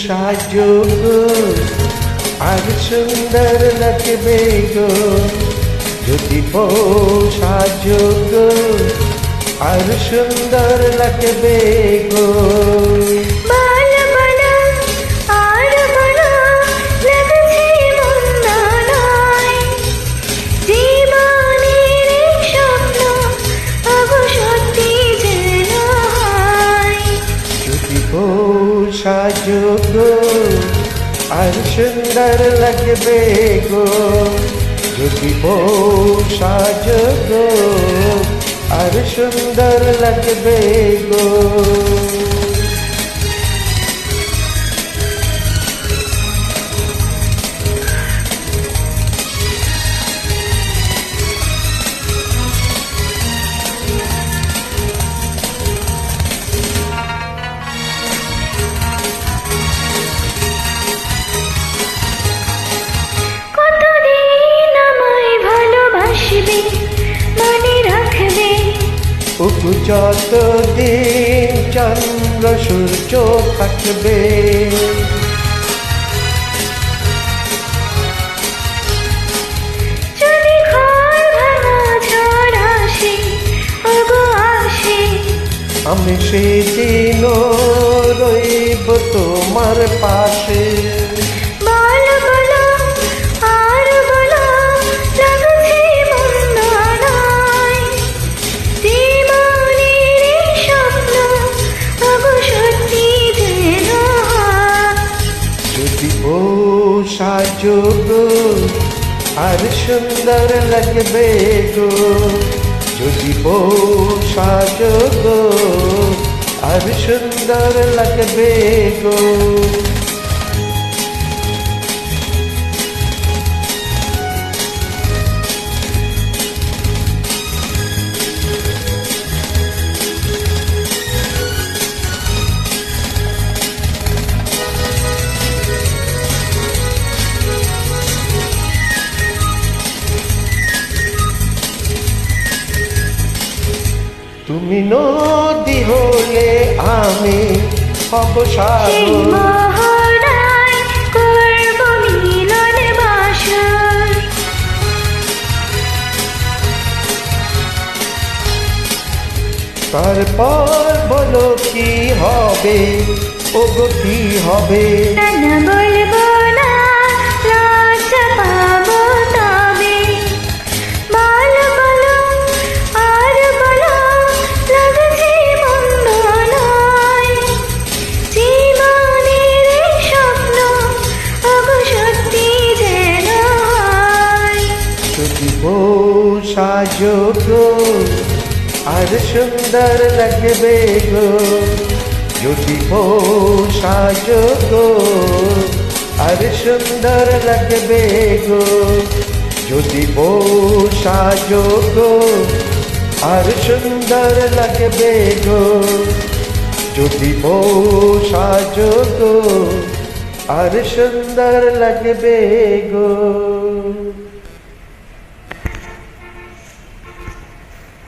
সাজগ আর সুন্দর লাগবে গো, যদি সাজগ আর সুন্দর লাগবে গো। সাজগ আর সুন্দর লাগবে গো, যদি সাজগ আর সুন্দর লাগবে গো। যতদিন চন্দ্র সূর্য থাকবে, যদি ঘর ভাঙা ঝড় আসে ওগো আসে, আমি সেদিন রইব তোমার পাশে। সাজগ আর সুন্দর লাগবে গো, যদি সাজগ আর সুন্দর লাগবে গো। তুমি নদী হলে আমি হব সাগর, করব মিলন বাসর। তারপর বলো কি হবে, ওগো কি হবে। বলবো না লজ্জা পাবো তবে, বলো বলো আর বলো লাগছে মন্দ নয়, জীবনের স্বপ্ন ওগো সত্যি যেন হয়। যদি সাজগ আর সুন্দর লাগবে গো, যদি সাজগ আর সুন্দর লাগবে গো, যদি সাজগ আর সুন্দর লাগবে গো, যদি সাজগ আর সুন্দর লাগবে গো।